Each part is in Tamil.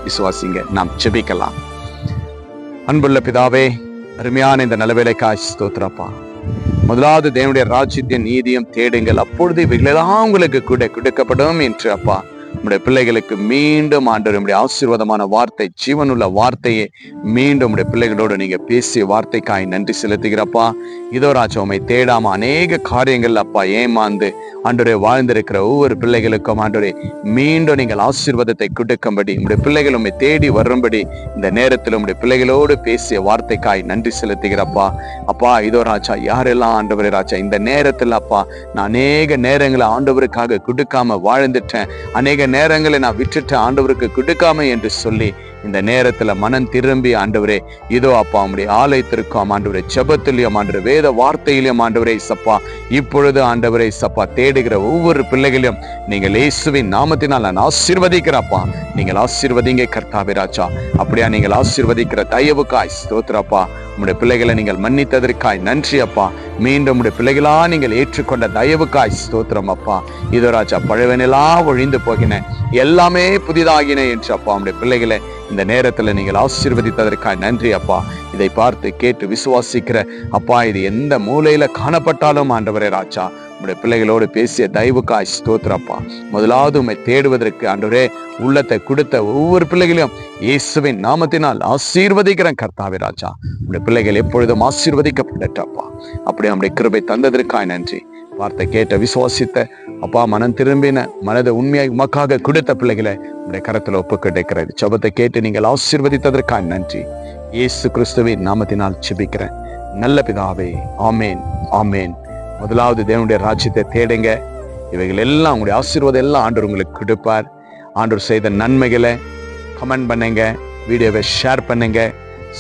விசுவாசிங்க. நாம் ஜெபிக்கலாம். அன்புள்ள பிதாவே, அருமையான இந்த நலவேலைக்காய் ஸ்தோத்திரப்பா. முதலாவது தேவனுடைய ராஜ்யத்தின் நீதியும் தேடுங்கள், அப்பொழுது இவைகளெல்லாம் உங்களுக்கு கூட கொடுக்கப்படும் என்று அப்பா நம்முடைய பிள்ளைகளுக்கு மீண்டும் ஆண்டவர் நம்முடைய ஆசீர்வாதமான வார்த்தை, ஜீவனுள்ள வார்த்தையை மீண்டும் நம்முடைய பிள்ளைகளோடு நீங்க பேசிய வார்த்தைக்காய் நன்றி செலுத்துகிறப்பா. இதோ ராஜா, உம்மை தேடாம அநேக காரியங்கள் அப்பா ஏமாந்து ஆண்டவரே வாழ்ந்திருக்கிற ஒவ்வொரு பிள்ளைகளுக்கும் ஆண்டவரே மீண்டும் நீங்கள் ஆசீர்வாதத்தை கொடுக்கும்படி உங்களுடைய பிள்ளைகள் உம்மை தேடி வரும்படி இந்த நேரத்தில் உங்களுடைய பிள்ளைகளோடு பேசிய வார்த்தைக்காய் நன்றி செலுத்துகிறப்பா. அப்பா இதோ ராஜா, யாரெல்லாம் ஆண்டவரே ராஜா இந்த நேரத்தில் அப்பா நான் அநேக நேரங்களை ஆண்டவருக்காக கொடுக்காம வாழ்ந்துட்டேன், அநேக நேரங்களை நான் விட்டுட்டேன் ஆண்டவருக்கு கொடுக்காம என்று சொல்லி இந்த நேரத்துல மனம் திரும்பி ஆண்டவரே இதோ அப்பா உம்முடைய ஆலயத்திற்கும் ஆண்டவரே ஜெபத்திலையும் ஆண்டவரே வேத வார்த்தையிலும் ஆண்டவரே சப்பா இப்பொழுது ஆண்டவரே சப்பா தேடுகிற ஒவ்வொரு பிள்ளைகளையும் நீங்கள் இயேசுவின் நாமத்தினால் நான் ஆசீர்வதிக்கிறப்பா. நீங்கள் ஆசீர்வதிங்க கர்த்தாவே ராஜா. அப்படியா நீங்கள் ஆசீர்வதிக்கிற தயவுக்காய் ஸ்தோத்திரப்பா. உம்முடைய பிள்ளைகளை நீங்கள் மன்னித்ததற்காய் நன்றி அப்பா. மீண்டும் உம்முடைய பிள்ளைகளா நீங்கள் ஏற்றுக்கொண்ட தயவுக்காய் ஸ்தோத்திரம் அப்பா. இதோ ராஜா, பழையவனெல்லாம் ஒழிந்து போகின, எல்லாமே புதிதாகின என்று அப்பா உம்முடைய பிள்ளைகளை இந்த நேரத்துல நீங்கள் ஆசீர்வதித்ததற்காய் நன்றி அப்பா. இதை பார்த்து கேட்டு விசுவாசிக்கிற அப்பா, இது எந்த மூலையில காணப்பட்டாலும் ஆண்டவரே ராஜா உம்முடைய பிள்ளைகளோடு பேசிய தயவுக்காய் ஸ்தோத்திரப்பா. முதலாவது உம்மை தேடுவதற்கு ஆண்டவரே உள்ளத்தை கொடுத்த ஒவ்வொரு பிள்ளைகளையும் இயேசுவின் நாமத்தினால் ஆசீர்வதிக்கிறேன் கர்த்தாவே ராஜா. உம்முடைய பிள்ளைகள் எப்பொழுதும் ஆசீர்வதிக்கப்பட்டப்பா. அப்படி நம்முடைய கிருபை தந்ததற்காய் நன்றி. வார்த்தை கேட்ட விசுவாசித்த அப்பா மனம் திரும்பின மனதை உண்மையாக உமக்காக கொடுத்த பிள்ளைகளை உடைய கரத்துல ஒப்பு கிடைக்கிறது. ஜெபத்தை கேட்டு நீங்கள் ஆசீர்வதித்ததற்காக நன்றி. இயேசு கிறிஸ்துவின் நாமத்தினால் ஜெபிக்கிறேன் நல்ல பிதாவே, ஆமேன் ஆமேன். முதலாவது தேவனுடைய ராஜ்யத்தை தேடுங்க, இவைகள் எல்லாம் உங்களுடைய ஆசீர்வாதம் எல்லாம் ஆண்டவர் உங்களுக்கு கொடுப்பார். ஆண்டவர் செய்த நன்மைகளை கமெண்ட் பண்ணுங்க, வீடியோவை ஷேர் பண்ணுங்க,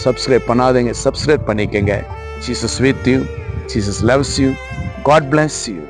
சப்ஸ்கிரைப் பண்ணாதீங்க சப்ஸ்கிரைப் பண்ணிக்கங்க. Jesus with you, Jesus loves you. God bless you.